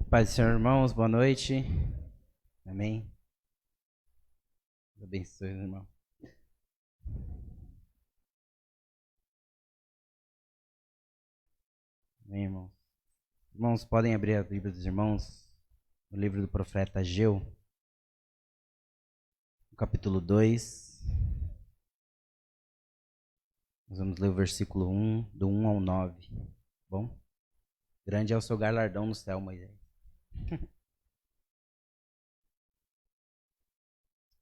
Paz do Senhor, irmãos, boa noite. Amém. Deus abençoe, irmão. Amém, irmãos. Irmãos, podem abrir a Bíblia dos irmãos no livro do profeta Ageu, no capítulo 2. Nós vamos ler o versículo 1, do 1 ao 9. Bom? Grande é o seu galardão no céu, Moisés.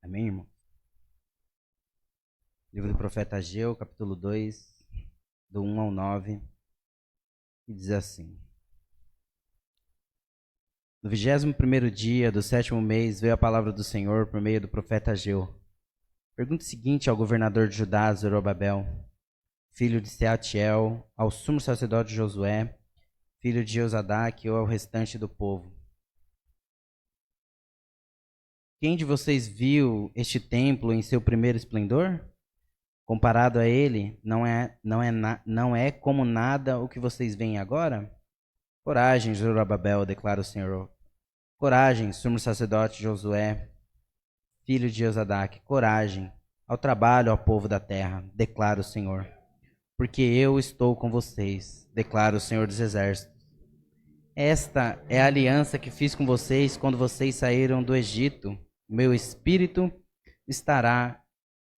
Amém, irmão? Livro do profeta Ageu, capítulo 2, do 1 ao 9, e diz assim: No 21º dia do 7º mês veio a palavra do Senhor por meio do profeta Ageu. Pergunta o seguinte ao governador de Judá, Zorobabel, filho de Sealtiel, ao sumo sacerdote Josué, filho de Josadaque, ou ao restante do povo: Quem de vocês viu este templo em seu primeiro esplendor? Comparado a ele, não é como nada o que vocês veem agora? Coragem, Zorobabel, declara o Senhor. Coragem, sumo sacerdote Josué, filho de Josadaque. Coragem, ao trabalho, ao povo da terra, declara o Senhor. Porque eu estou com vocês, declara o Senhor dos Exércitos. Esta é a aliança que fiz com vocês quando vocês saíram do Egito. Meu espírito estará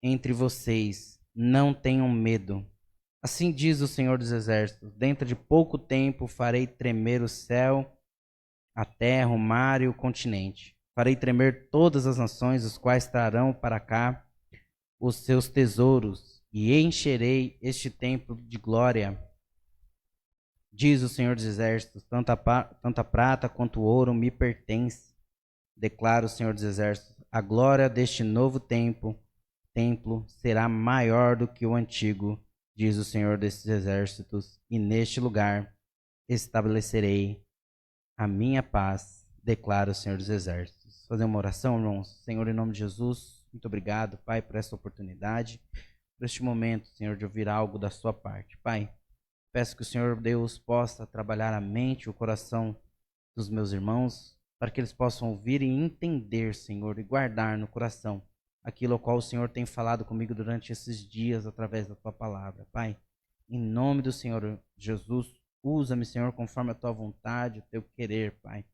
entre vocês. Não tenham medo. Assim diz o Senhor dos Exércitos: dentro de pouco tempo farei tremer o céu, a terra, o mar e o continente. Farei tremer todas as nações, os quais trarão para cá os seus tesouros, e encherei este templo de glória. Diz o Senhor dos Exércitos: tanto a prata quanto o ouro me pertence. Declara o Senhor dos Exércitos: a glória deste novo templo será maior do que o antigo, diz o Senhor desses Exércitos, e neste lugar estabelecerei a minha paz, declara o Senhor dos Exércitos. Fazer uma oração, irmãos. Senhor, em nome de Jesus, muito obrigado, Pai, por essa oportunidade, por este momento, Senhor, de ouvir algo da sua parte. Pai, peço que o Senhor Deus possa trabalhar a mente e o coração dos meus irmãos, para que eles possam ouvir e entender, Senhor, e guardar no coração aquilo ao qual o Senhor tem falado comigo durante esses dias através da tua palavra. Pai, em nome do Senhor Jesus, usa-me, Senhor, conforme a tua vontade, o teu querer, Pai.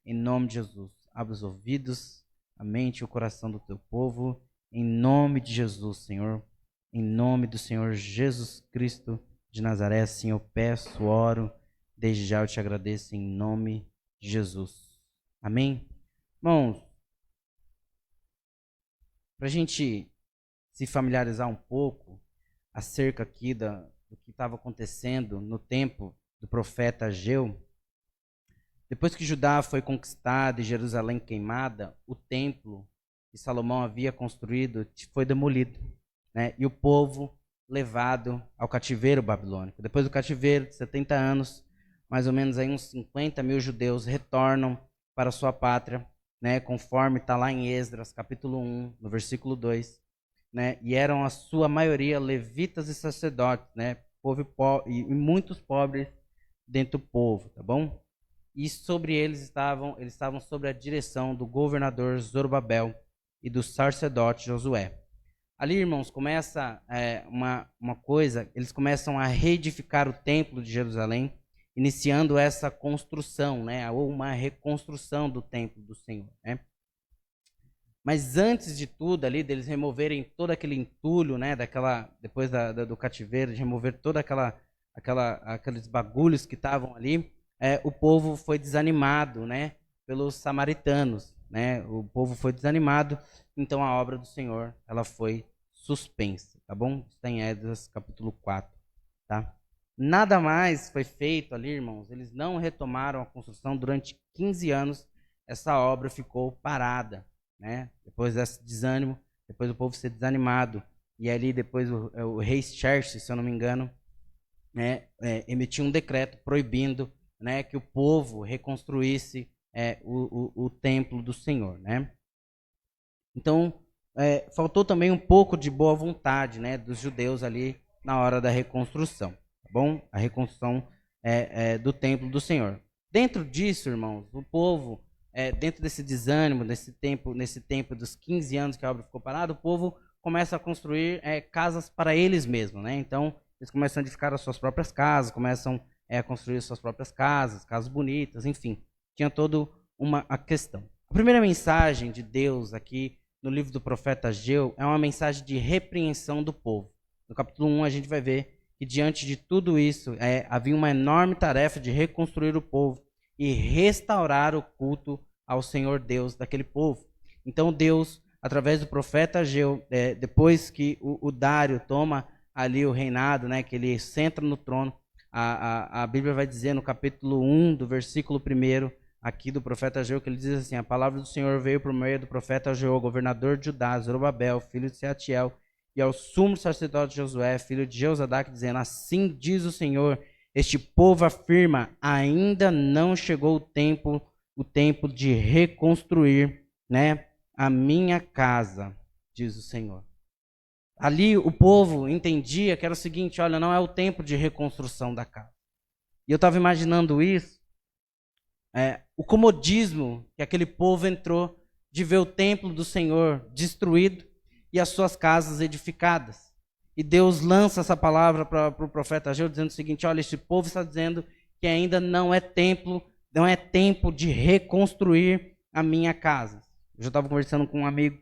Em nome de Jesus, abre os ouvidos, a mente e o coração do teu povo. Em nome de Jesus, Senhor. Em nome do Senhor Jesus Cristo de Nazaré, assim eu peço, oro. Desde já eu te agradeço em nome de Jesus. Amém? Irmãos, para a gente se familiarizar um pouco acerca aqui do que estava acontecendo no tempo do profeta Ageu, depois que Judá foi conquistada e Jerusalém queimada, o templo que Salomão havia construído foi demolido, né? E o povo levado ao cativeiro babilônico. Depois do cativeiro de 70 anos, mais ou menos aí uns 50 mil judeus retornam para a sua pátria, né? Conforme está lá em Esdras, capítulo 1, no versículo 2. Né? E eram a sua maioria levitas e sacerdotes, né? E muitos pobres dentro do povo, tá bom? E sobre eles estavam sob a direção do governador Zorobabel e do sacerdote Josué. Ali, irmãos, começa uma coisa, eles começam a reedificar o templo de Jerusalém, iniciando essa construção, né? Ou uma reconstrução do templo do Senhor, né? Mas antes de tudo, ali, deles removerem todo aquele entulho, né, depois do cativeiro, de remover toda aqueles bagulhos que estavam ali, o povo foi desanimado, né, pelos samaritanos, né? O povo foi desanimado, então a obra do Senhor, ela foi suspensa, tá bom? Está em Esdras, capítulo 4, tá? Nada mais foi feito ali, irmãos. Eles não retomaram a construção durante 15 anos. Essa obra ficou parada, né? Depois desse desânimo, depois do povo ser desanimado, e ali depois o rei Xerxes, se eu não me engano, né, emitiu um decreto proibindo, né, que o povo reconstruísse o templo do Senhor, né? Então, faltou também um pouco de boa vontade, né, dos judeus ali na hora da reconstrução, tá bom? A reconstrução do templo do Senhor. Dentro disso, irmãos, o povo, dentro desse desânimo, nesse tempo dos 15 anos que a obra ficou parada, o povo começa a construir casas para eles mesmos, né? Então, eles começam a edificar as suas próprias casas, começam a construir as suas próprias casas bonitas, enfim. Tinha toda a questão. A primeira mensagem de Deus aqui no livro do profeta Ageu é uma mensagem de repreensão do povo. No capítulo 1 a gente vai ver que diante de tudo isso havia uma enorme tarefa de reconstruir o povo e restaurar o culto ao Senhor Deus daquele povo. Então Deus, através do profeta Ageu, depois que o Dário toma ali o reinado, né, que ele senta no trono, a Bíblia vai dizer no capítulo 1, do versículo 1, aqui do profeta Ageu, que ele diz assim: a palavra do Senhor veio por meio do profeta Ageu, governador de Judá, Zorobabel, filho de Sealtiel, e ao sumo sacerdote Josué, filho de Jeozadak, dizendo: assim diz o Senhor, este povo afirma, ainda não chegou o tempo de reconstruir, né, a minha casa, diz o Senhor. Ali o povo entendia que era o seguinte: olha, não é o tempo de reconstrução da casa. E eu estava imaginando isso, o comodismo que aquele povo entrou de ver o templo do Senhor destruído e as suas casas edificadas. E Deus lança essa palavra para o profeta Ageu, dizendo o seguinte: olha, este povo está dizendo que ainda não é tempo de reconstruir a minha casa. Eu já estava conversando com um amigo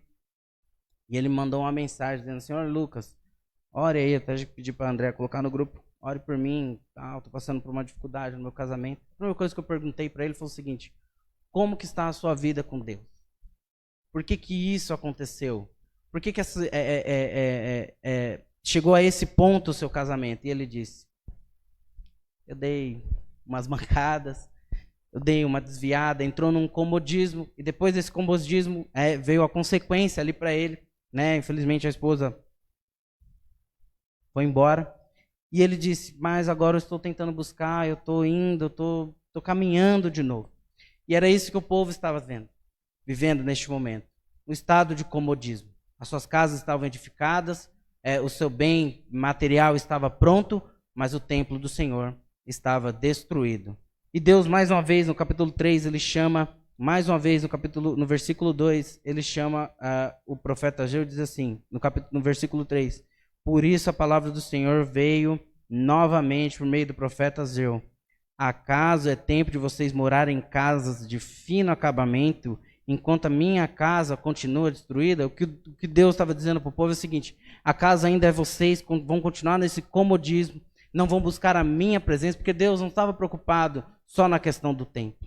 e ele mandou uma mensagem dizendo: senhor Lucas, ore aí, até pedir para a André colocar no grupo, ore por mim, estou passando por uma dificuldade no meu casamento. A primeira coisa que eu perguntei para ele foi o seguinte: como que está a sua vida com Deus? Por que isso aconteceu? Por que chegou a esse ponto o seu casamento? E ele disse: eu dei umas mancadas, eu dei uma desviada, entrou num comodismo, e depois desse comodismo veio a consequência ali para ele, né? Infelizmente a esposa foi embora, e ele disse: mas agora eu estou tentando buscar, eu estou indo, eu estou caminhando de novo. E era isso que o povo estava vivendo neste momento, um estado de comodismo. As suas casas estavam edificadas, o seu bem material estava pronto, mas o templo do Senhor estava destruído. E Deus, mais uma vez, no capítulo 3, ele chama, mais uma vez, no versículo 2, ele chama o profeta Ageu e diz assim, no versículo 3, por isso a palavra do Senhor veio novamente por meio do profeta Ageu. Acaso é tempo de vocês morarem em casas de fino acabamento, enquanto a minha casa continua destruída? O que Deus estava dizendo para o povo é o seguinte: a casa ainda é vocês, vão continuar nesse comodismo, não vão buscar a minha presença, porque Deus não estava preocupado só na questão do templo.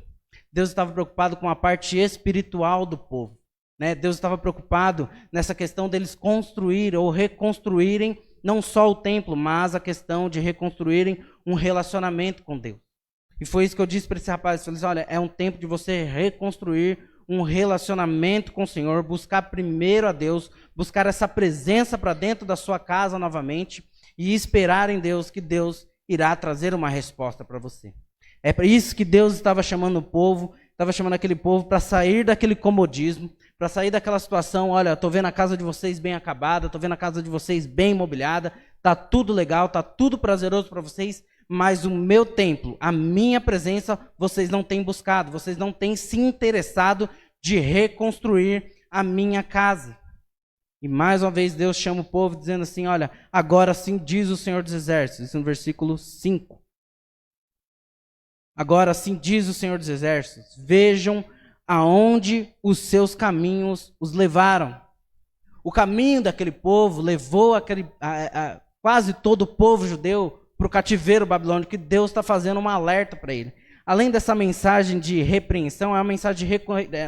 Deus estava preocupado com a parte espiritual do povo, né? Deus estava preocupado nessa questão deles construir ou reconstruírem não só o templo, mas a questão de reconstruírem um relacionamento com Deus. E foi isso que eu disse para esse rapaz. Eu falei assim: olha, é um tempo de você reconstruir um relacionamento com o Senhor, buscar primeiro a Deus, buscar essa presença para dentro da sua casa novamente e esperar em Deus que Deus irá trazer uma resposta para você. É para isso que Deus estava chamando o povo, estava chamando aquele povo para sair daquele comodismo, para sair daquela situação: olha, estou vendo a casa de vocês bem acabada, estou vendo a casa de vocês bem imobiliada, está tudo legal, está tudo prazeroso para vocês, mas o meu templo, a minha presença, vocês não têm buscado, vocês não têm se interessado de reconstruir a minha casa. E mais uma vez Deus chama o povo dizendo assim: olha, agora sim diz o Senhor dos Exércitos, isso no versículo 5. Agora sim diz o Senhor dos Exércitos: vejam aonde os seus caminhos os levaram. O caminho daquele povo levou quase todo o povo judeu para o cativeiro babilônico, que Deus está fazendo um alerta para ele. Além dessa mensagem de repreensão, é uma mensagem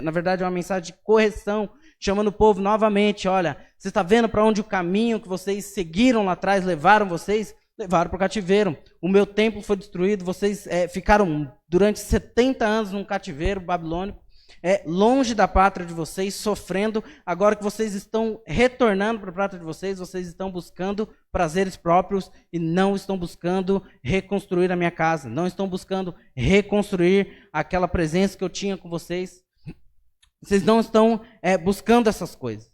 na verdade é uma mensagem de correção, chamando o povo novamente: olha, você está vendo para onde o caminho que vocês seguiram lá atrás levaram vocês? Levaram para o cativeiro. O meu templo foi destruído, vocês ficaram durante 70 anos num cativeiro babilônico, longe da pátria de vocês, sofrendo. Agora que vocês estão retornando para a pátria de vocês estão buscando prazeres próprios e não estão buscando reconstruir a minha casa, não estão buscando reconstruir aquela presença que eu tinha com vocês. Vocês não estão buscando essas coisas.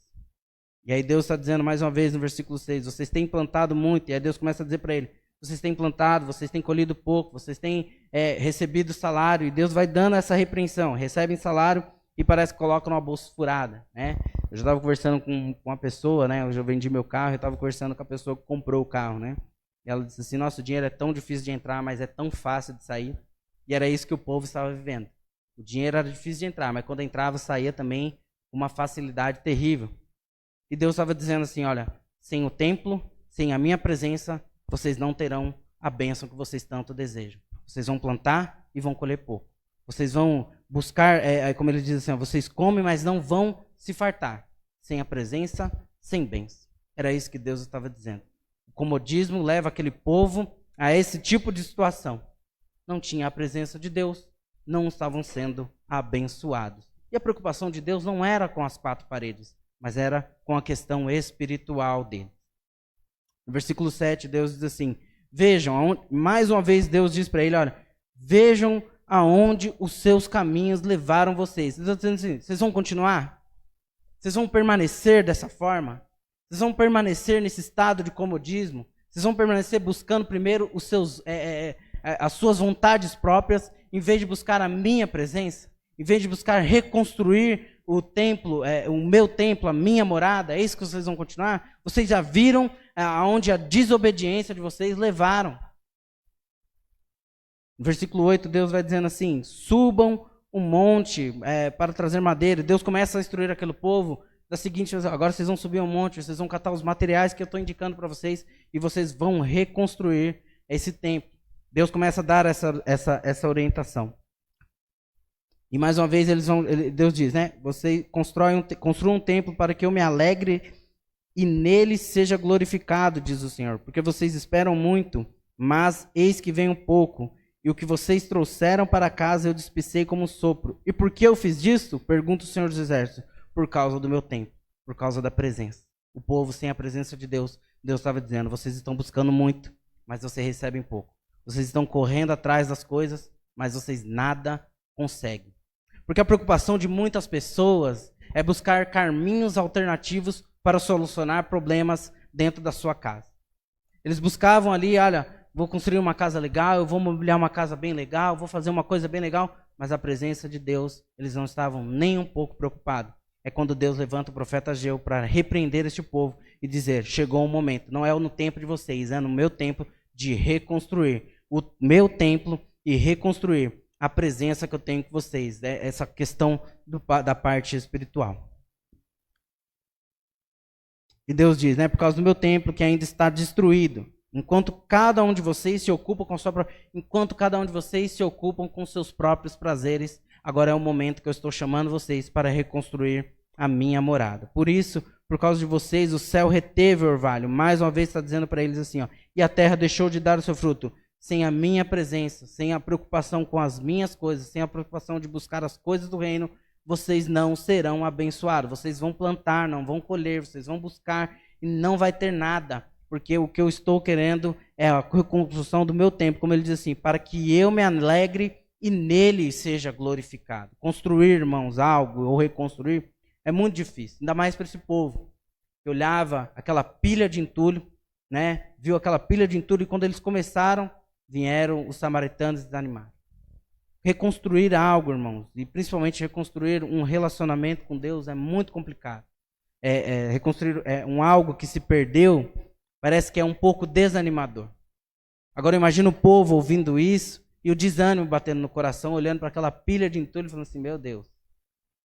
E aí Deus está dizendo mais uma vez no versículo 6, vocês têm plantado muito, e aí Deus começa a dizer para ele: vocês têm plantado, vocês têm colhido pouco, vocês têm recebido salário, e Deus vai dando essa repreensão, recebem salário e parece que colocam numa bolsa furada, né? Eu já estava conversando com uma pessoa, né? Eu já vendi meu carro, eu estava conversando com a pessoa que comprou o carro, né? E ela disse assim, nosso dinheiro é tão difícil de entrar, mas é tão fácil de sair. E era isso que o povo estava vivendo. O dinheiro era difícil de entrar, mas quando entrava, saía também com uma facilidade terrível. E Deus estava dizendo assim, olha, sem o templo, sem a minha presença, vocês não terão a bênção que vocês tanto desejam. Vocês vão plantar e vão colher pouco. Vocês vão buscar, como ele diz assim, vocês comem, mas não vão se fartar. Sem a presença, sem bens. Era isso que Deus estava dizendo. O comodismo leva aquele povo a esse tipo de situação. Não tinha a presença de Deus, não estavam sendo abençoados. E a preocupação de Deus não era com as quatro paredes, mas era com a questão espiritual dele. No versículo 7, Deus diz assim, vejam, mais uma vez Deus diz para ele, olha, vejam aonde os seus caminhos levaram vocês. Ele está dizendo assim, vocês vão continuar? Vocês vão permanecer dessa forma? Vocês vão permanecer nesse estado de comodismo? Vocês vão permanecer buscando primeiro os seus, as suas vontades próprias, em vez de buscar a minha presença? Em vez de buscar reconstruir o templo, o meu templo, a minha morada? É isso que vocês vão continuar? Vocês já viram aonde a desobediência de vocês levaram. No versículo 8, Deus vai dizendo assim, subam um monte para trazer madeira. Deus começa a instruir aquele povo da seguinte, agora vocês vão subir um monte, vocês vão catar os materiais que eu estou indicando para vocês e vocês vão reconstruir esse templo. Deus começa a dar essa orientação. E mais uma vez Deus diz, né? Vocês construam um templo para que eu me alegre e nele seja glorificado, diz o Senhor. Porque vocês esperam muito, mas eis que vem um pouco. E o que vocês trouxeram para casa eu despecei como sopro. E por que eu fiz disso? Pergunta o Senhor dos Exércitos. Por causa do meu tempo, por causa da presença. O povo sem a presença de Deus, Deus estava dizendo, vocês estão buscando muito, mas vocês recebem pouco. Vocês estão correndo atrás das coisas, mas vocês nada conseguem. Porque a preocupação de muitas pessoas é buscar caminhos alternativos para solucionar problemas dentro da sua casa. Eles buscavam ali, olha, vou construir uma casa legal, eu vou mobiliar uma casa bem legal, vou fazer uma coisa bem legal, mas a presença de Deus, eles não estavam nem um pouco preocupados. É quando Deus levanta o profeta Ageu para repreender este povo e dizer, chegou um momento, não é no tempo de vocês, é no meu tempo de reconstruir o meu templo e reconstruir a presença que eu tenho com vocês, essa questão da parte espiritual. E Deus diz, né, por causa do meu templo que ainda está destruído, enquanto cada um de vocês se ocupa com seus próprios prazeres, agora é o momento que eu estou chamando vocês para reconstruir a minha morada. Por isso, por causa de vocês, o céu reteve o orvalho. Mais uma vez está dizendo para eles assim, ó, e a terra deixou de dar o seu fruto. Sem a minha presença, sem a preocupação com as minhas coisas, sem a preocupação de buscar as coisas do reino, vocês não serão abençoados. Vocês vão plantar, não vão colher, vocês vão buscar e não vai ter nada. Porque o que eu estou querendo é a reconstrução do meu tempo, como ele diz assim, para que eu me alegre e nele seja glorificado. Construir, irmãos, algo ou reconstruir é muito difícil, ainda mais para esse povo. Eu olhava aquela pilha de entulho, né? Viu aquela pilha de entulho e quando eles começaram, vieram os samaritanos desanimados. Reconstruir algo, irmãos, e principalmente reconstruir um relacionamento com Deus é muito complicado. Reconstruir um algo que se perdeu, parece que é um pouco desanimador. Agora imagina o povo ouvindo isso e o desânimo batendo no coração, olhando para aquela pilha de entulho e falando assim, meu Deus,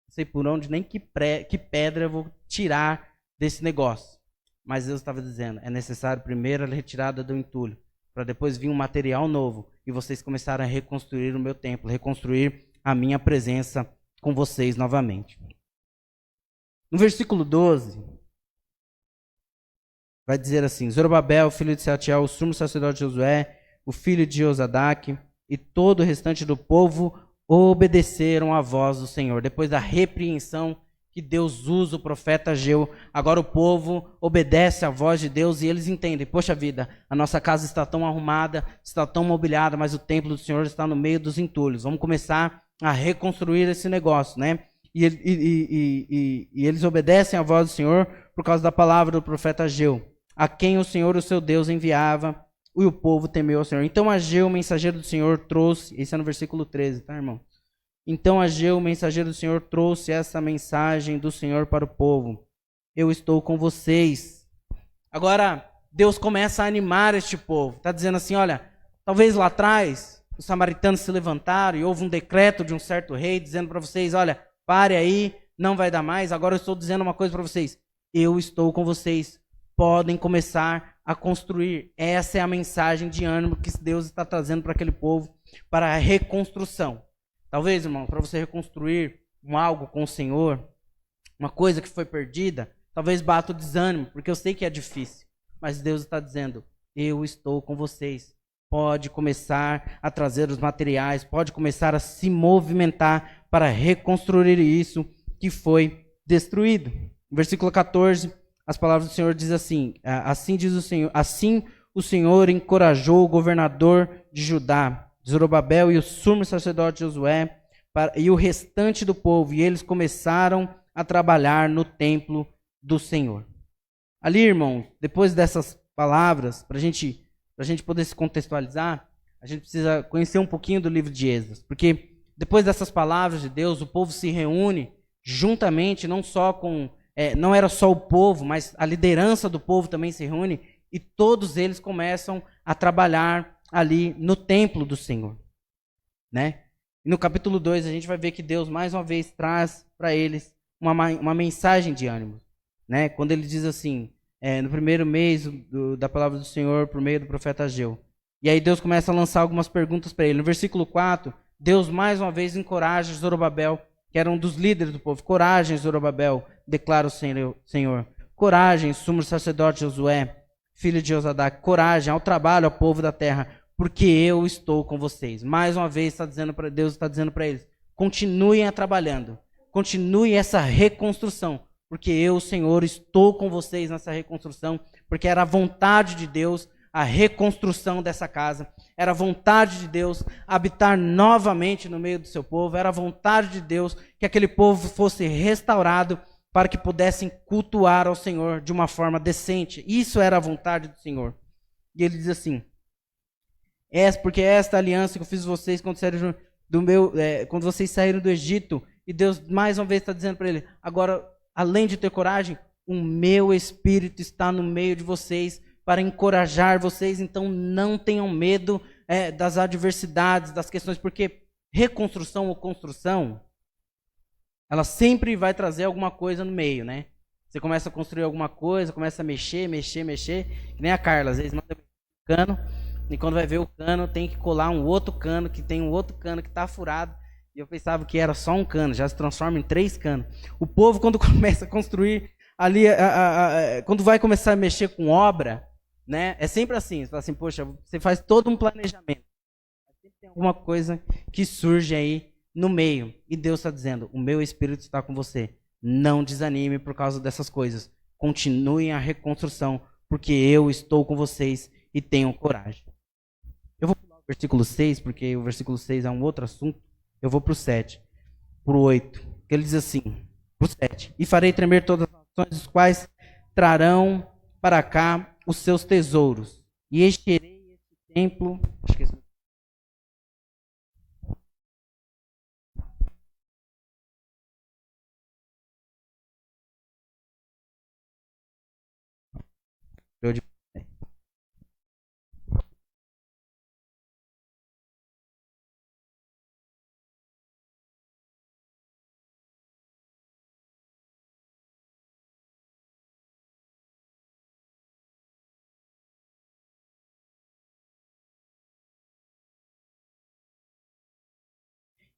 não sei por onde, nem que pedra eu vou tirar desse negócio. Mas Deus estava dizendo, é necessário primeiro a retirada do entulho, para depois vir um material novo, e vocês começarem a reconstruir o meu templo, reconstruir a minha presença com vocês novamente. No versículo 12, vai dizer assim, Zorobabel, filho de Sealtiel, o sumo sacerdote Josué, o filho de Josadaque, e todo o restante do povo obedeceram à voz do Senhor. Depois da repreensão que Deus usa o profeta Ageu, agora o povo obedece à voz de Deus e eles entendem, poxa vida, a nossa casa está tão arrumada, está tão mobiliada, mas o templo do Senhor está no meio dos entulhos. Vamos começar a reconstruir esse negócio, né? E eles obedecem à voz do Senhor por causa da palavra do profeta Ageu, a quem o Senhor, o seu Deus, enviava e o povo temeu ao Senhor. Então Ageu, o mensageiro do Senhor, trouxe, esse é no versículo 13, tá, irmão? Então Ageu, o mensageiro do Senhor, trouxe essa mensagem do Senhor para o povo. Eu estou com vocês. Agora, Deus começa a animar este povo. Está dizendo assim, olha, talvez lá atrás, os samaritanos se levantaram e houve um decreto de um certo rei dizendo para vocês, olha, pare aí, não vai dar mais. Agora eu estou dizendo uma coisa para vocês. Eu estou com vocês. Podem começar a construir. Essa é a mensagem de ânimo que Deus está trazendo para aquele povo, para a reconstrução. Talvez, irmão, para você reconstruir algo com o Senhor, uma coisa que foi perdida, talvez bata o desânimo, porque eu sei que é difícil. Mas Deus está dizendo, eu estou com vocês. Pode começar a trazer os materiais, pode começar a se movimentar para reconstruir isso que foi destruído. No versículo 14, as palavras do Senhor dizem assim, assim diz o Senhor, assim o Senhor encorajou o governador de Judá, Zorobabel e o sumo sacerdote Josué e o restante do povo, e eles começaram a trabalhar no templo do Senhor. Ali, irmão, depois dessas palavras, para a gente poder se contextualizar, a gente precisa conhecer um pouquinho do livro de Esdras, porque depois dessas palavras de Deus, o povo se reúne juntamente, não era só o povo, mas a liderança do povo também se reúne, e todos eles começam a trabalhar ali no templo do Senhor, né? E no capítulo 2 a gente vai ver que Deus mais uma vez traz para eles uma mensagem de ânimo, né? Quando ele diz assim, no primeiro mês da palavra do Senhor por meio do profeta Ageu. E aí Deus começa a lançar algumas perguntas para ele. No versículo 4, Deus mais uma vez encoraja Zorobabel, que era um dos líderes do povo. Coragem, Zorobabel, declara o Senhor. Coragem, sumo sacerdote Josué, filho de Josadac. Coragem ao trabalho, ao povo da terra, porque eu estou com vocês. Mais uma vez Deus está dizendo para eles, continuem trabalhando, continuem essa reconstrução, porque eu, Senhor, estou com vocês nessa reconstrução, porque era a vontade de Deus a reconstrução dessa casa, era a vontade de Deus habitar novamente no meio do seu povo, era a vontade de Deus que aquele povo fosse restaurado para que pudessem cultuar ao Senhor de uma forma decente. Isso era a vontade do Senhor. E ele diz assim, porque esta aliança que eu fiz vocês quando vocês saíram do Egito, e Deus mais uma vez está dizendo para ele, agora, além de ter coragem, o meu Espírito está no meio de vocês para encorajar vocês, então não tenham medo das adversidades, das questões, porque reconstrução ou construção, ela sempre vai trazer alguma coisa no meio, né? Você começa a construir alguma coisa, começa a mexer, que nem a Carla, às vezes manda um cano, e quando vai ver o cano, tem que colar um outro cano, que tem um outro cano que está furado, e eu pensava que era só um cano, já se transforma em 3 canos. O povo, quando começa a construir ali, quando vai começar a mexer com obra, né, é sempre assim, você fala assim, poxa, você faz todo um planejamento, sempre tem alguma coisa que surge aí no meio, e Deus está dizendo, o meu Espírito está com você, não desanime por causa dessas coisas, continuem a reconstrução, porque eu estou com vocês e tenham coragem. Eu vou pular o versículo 6, porque o versículo 6 é um outro assunto, eu vou para o 7, para o 8, que ele diz assim, para o 7, e farei tremer todas as nações, os quais trarão para cá os seus tesouros, e encherei esse templo,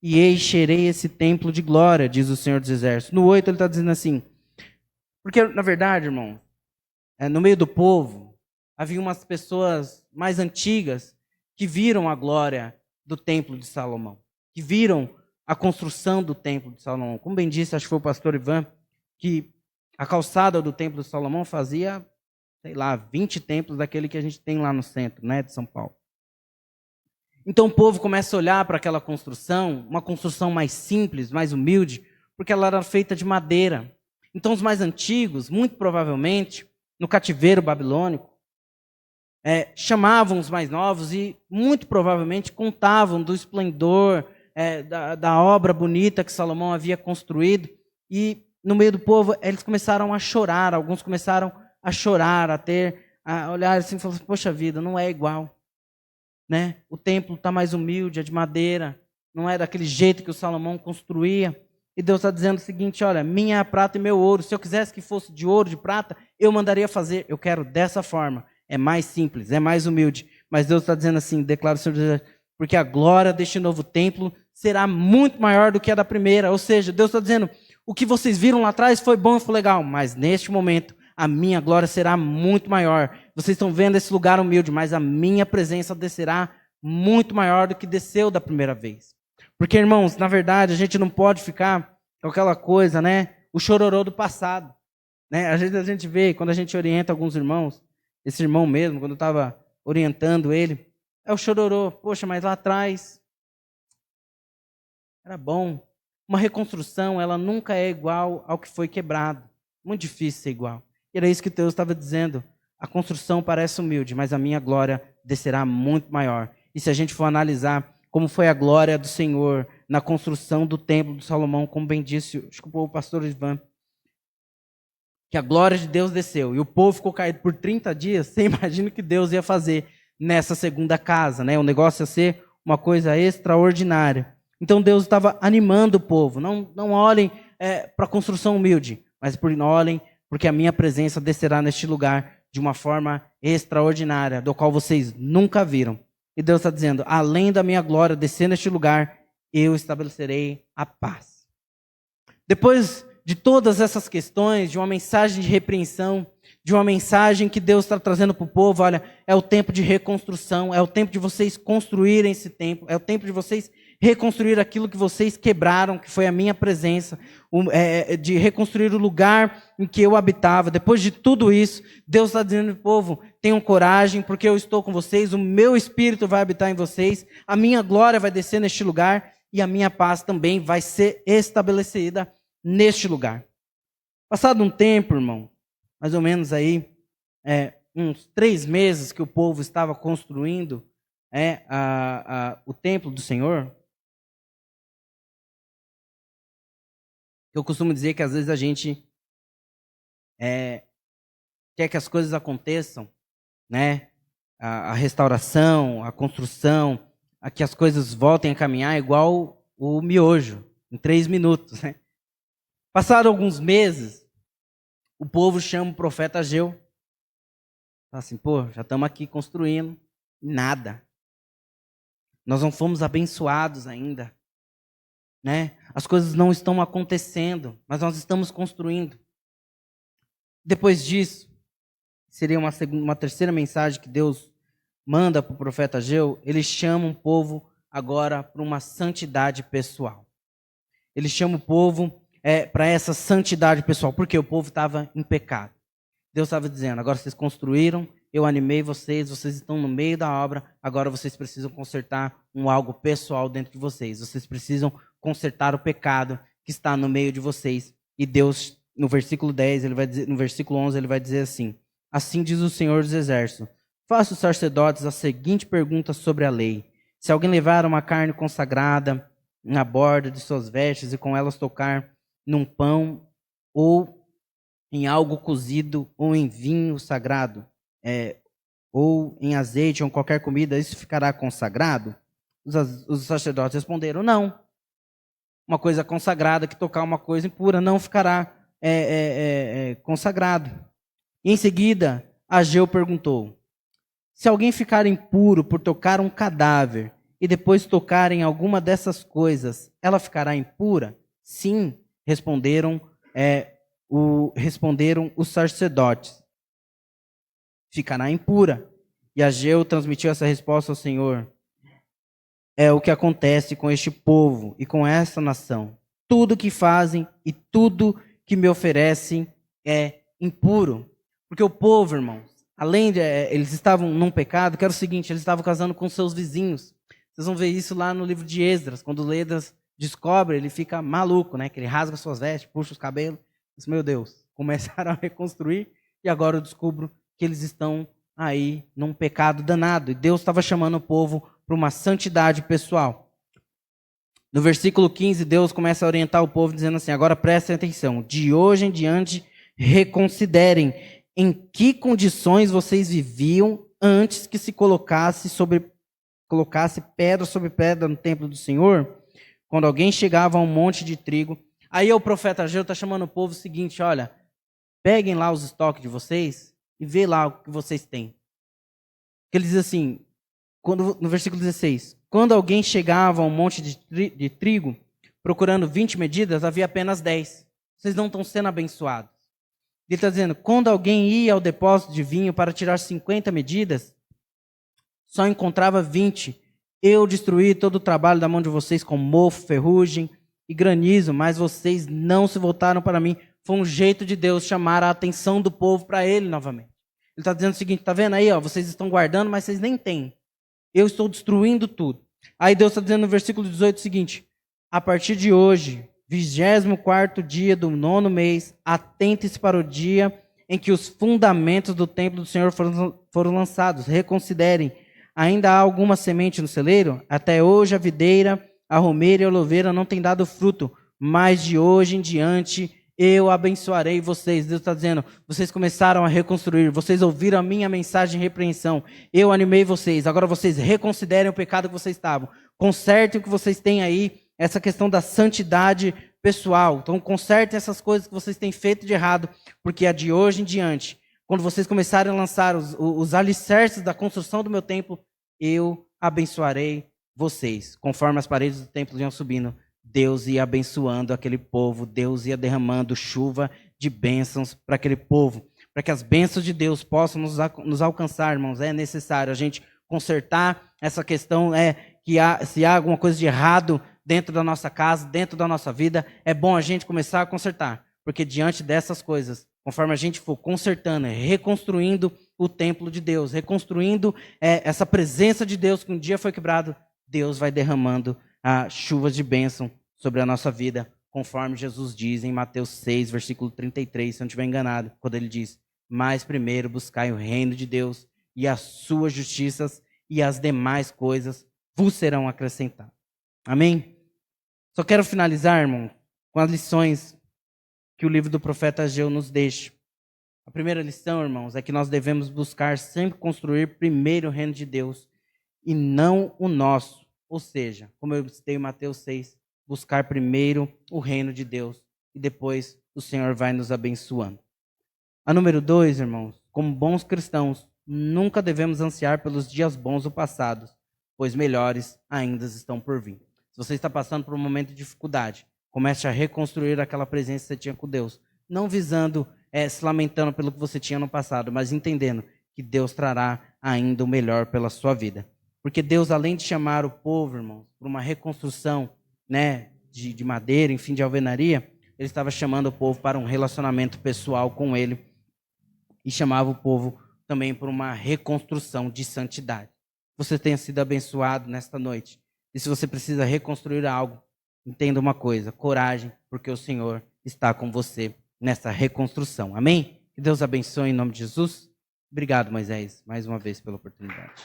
e encherei esse templo de glória, diz o Senhor dos Exércitos. No 8 ele está dizendo assim, porque na verdade, irmão, no meio do povo, havia umas pessoas mais antigas que viram a glória do templo de Salomão, que viram a construção do templo de Salomão. Como bem disse, acho que foi o pastor Ivan, que a calçada do templo de Salomão fazia, 20 templos daquele que a gente tem lá no centro, né, de São Paulo. Então o povo começa a olhar para aquela construção, uma construção mais simples, mais humilde, porque ela era feita de madeira. Então os mais antigos, muito provavelmente, no cativeiro babilônico, chamavam os mais novos e, muito provavelmente, contavam do esplendor da obra bonita que Salomão havia construído. E, no meio do povo, eles começaram a chorar. Alguns começaram a chorar, a olhar assim e falar, poxa vida, não é igual. Né? O templo está mais humilde, é de madeira, não é daquele jeito que o Salomão construía. E Deus está dizendo o seguinte, olha, minha é a prata e meu ouro. Se eu quisesse que fosse de ouro, de prata, eu mandaria fazer. Eu quero dessa forma. É mais simples, é mais humilde. Mas Deus está dizendo assim, declara o Senhor Deus, porque a glória deste novo templo será muito maior do que a da primeira. Ou seja, Deus está dizendo, o que vocês viram lá atrás foi bom, foi legal, mas neste momento a minha glória será muito maior. Vocês estão vendo esse lugar humilde, mas a minha presença descerá muito maior do que desceu da primeira vez. Porque, irmãos, na verdade, a gente não pode ficar com aquela coisa, né? O chororô do passado. Né? Às vezes a gente vê, quando a gente orienta alguns irmãos, esse irmão mesmo, quando eu estava orientando ele, é o chororô. Poxa, mas lá atrás era bom. Uma reconstrução, ela nunca é igual ao que foi quebrado. Muito difícil ser igual. E era isso que Deus estava dizendo. A construção parece humilde, mas a minha glória descerá muito maior. E se a gente for analisar como foi a glória do Senhor na construção do templo de Salomão, como bem disse, acho que o pastor Ivan, que a glória de Deus desceu e o povo ficou caído por 30 dias, você imagina o que Deus ia fazer nessa segunda casa, né? O negócio ia ser uma coisa extraordinária. Então Deus estava animando o povo. Não olhem para a construção humilde, mas olhem porque a minha presença descerá neste lugar de uma forma extraordinária, do qual vocês nunca viram. E Deus está dizendo, além da minha glória descer neste lugar, eu estabelecerei a paz. Depois de todas essas questões, de uma mensagem de repreensão, de uma mensagem que Deus está trazendo para o povo, olha, é o tempo de reconstrução, é o tempo de vocês construírem esse templo, é o tempo de vocês reconstruir aquilo que vocês quebraram, que foi a minha presença, de reconstruir o lugar em que eu habitava. Depois de tudo isso, Deus está dizendo ao povo, tenham coragem, porque eu estou com vocês, o meu Espírito vai habitar em vocês, a minha glória vai descer neste lugar, e a minha paz também vai ser estabelecida neste lugar. Passado um tempo, irmão, mais ou menos aí, uns 3 meses que o povo estava construindo o templo do Senhor. Eu costumo dizer que às vezes a gente quer que as coisas aconteçam, né? A restauração, a construção, a que as coisas voltem a caminhar igual o miojo, em 3 minutos, né? Passaram alguns meses, o povo chama o profeta Ageu. Fala assim, pô, já estamos aqui construindo, nada. Nós não fomos abençoados ainda. Né? As coisas não estão acontecendo, mas nós estamos construindo. Depois disso, seria uma terceira mensagem que Deus manda para o profeta Ageu. Ele chama o povo agora para uma santidade pessoal. Ele chama o povo para essa santidade pessoal, porque o povo estava em pecado. Deus estava dizendo, agora vocês construíram, eu animei vocês estão no meio da obra, agora vocês precisam consertar algo pessoal dentro de vocês. Vocês precisam consertar o pecado que está no meio de vocês. E Deus, no versículo 10, ele vai dizer, no versículo 11, ele vai dizer assim, assim diz o Senhor dos Exércitos, faça os sacerdotes a seguinte pergunta sobre a lei. Se alguém levar uma carne consagrada na borda de suas vestes e com elas tocar num pão ou em algo cozido ou em vinho sagrado, ou em azeite ou em qualquer comida, isso ficará consagrado? Os sacerdotes responderam, não. Uma coisa consagrada que tocar uma coisa impura não ficará consagrado. E em seguida, Ageu perguntou, se alguém ficar impuro por tocar um cadáver e depois tocar em alguma dessas coisas, ela ficará impura? Sim, responderam os sacerdotes. Ficará impura. E Ageu transmitiu essa resposta ao Senhor. É o que acontece com este povo e com esta nação. Tudo que fazem e tudo que me oferecem é impuro. Porque o povo, irmãos, além de eles estavam num pecado, que era o seguinte, eles estavam casando com seus vizinhos. Vocês vão ver isso lá no livro de Esdras. Quando o Esdras descobre, ele fica maluco, né? Que ele rasga suas vestes, puxa os cabelos. Diz, meu Deus, começaram a reconstruir e agora eu descubro que eles estão aí num pecado danado. E Deus estava chamando o povo para uma santidade pessoal. No versículo 15, Deus começa a orientar o povo dizendo assim, agora prestem atenção, de hoje em diante reconsiderem em que condições vocês viviam antes que se colocasse pedra sobre pedra no templo do Senhor, quando alguém chegava a um monte de trigo. Aí o profeta Ageu está chamando o povo o seguinte, olha, peguem lá os estoques de vocês e vê lá o que vocês têm. Ele diz assim, no versículo 16, quando alguém chegava a um monte de trigo, procurando 20 medidas, havia apenas 10. Vocês não estão sendo abençoados. Ele está dizendo, quando alguém ia ao depósito de vinho para tirar 50 medidas, só encontrava 20. Eu destruí todo o trabalho da mão de vocês com mofo, ferrugem e granizo, mas vocês não se voltaram para mim. Foi um jeito de Deus chamar a atenção do povo para ele novamente. Ele está dizendo o seguinte, está vendo aí, ó, vocês estão guardando, mas vocês nem têm. Eu estou destruindo tudo. Aí Deus está dizendo no versículo 18 o seguinte, a partir de hoje, 24º dia do 9º mês, atente-se para o dia em que os fundamentos do templo do Senhor foram lançados. Reconsiderem, ainda há alguma semente no celeiro? Até hoje a videira, a romeira e a oliveira não têm dado fruto, mas de hoje em diante eu abençoarei vocês. Deus está dizendo, vocês começaram a reconstruir, vocês ouviram a minha mensagem de repreensão, eu animei vocês, agora vocês reconsiderem o pecado que vocês estavam, consertem o que vocês têm aí, essa questão da santidade pessoal, então consertem essas coisas que vocês têm feito de errado, porque de hoje em diante, quando vocês começarem a lançar os alicerces da construção do meu templo, eu abençoarei vocês, conforme as paredes do templo iam subindo, Deus ia abençoando aquele povo, Deus ia derramando chuva de bênçãos para aquele povo. Para que as bênçãos de Deus possam nos alcançar, irmãos, é necessário a gente consertar essa questão, se há alguma coisa de errado dentro da nossa casa, dentro da nossa vida, é bom a gente começar a consertar. Porque diante dessas coisas, conforme a gente for consertando, reconstruindo o templo de Deus, reconstruindo essa presença de Deus que um dia foi quebrado, Deus vai derramando chuvas de bênção sobre a nossa vida, conforme Jesus diz em Mateus 6, versículo 33, se eu não estiver enganado, quando ele diz, mas primeiro buscai o reino de Deus e as suas justiças e as demais coisas vos serão acrescentadas. Amém? Só quero finalizar, irmão, com as lições que o livro do profeta Ageu nos deixa. A primeira lição, irmãos, é que nós devemos buscar sempre construir primeiro o reino de Deus e não o nosso. Ou seja, como eu citei em Mateus 6, buscar primeiro o reino de Deus e depois o Senhor vai nos abençoando. A número 2, irmãos, como bons cristãos, nunca devemos ansiar pelos dias bons do passado, pois melhores ainda estão por vir. Se você está passando por um momento de dificuldade, comece a reconstruir aquela presença que você tinha com Deus, não visando, se lamentando pelo que você tinha no passado, mas entendendo que Deus trará ainda o melhor pela sua vida. Porque Deus, além de chamar o povo, irmãos, para uma reconstrução, de madeira, enfim, de alvenaria, Ele estava chamando o povo para um relacionamento pessoal com Ele e chamava o povo também para uma reconstrução de santidade. Você tenha sido abençoado nesta noite. E se você precisa reconstruir algo, entenda uma coisa, coragem, porque o Senhor está com você nessa reconstrução. Amém? Que Deus abençoe em nome de Jesus. Obrigado, Moisés, mais uma vez pela oportunidade.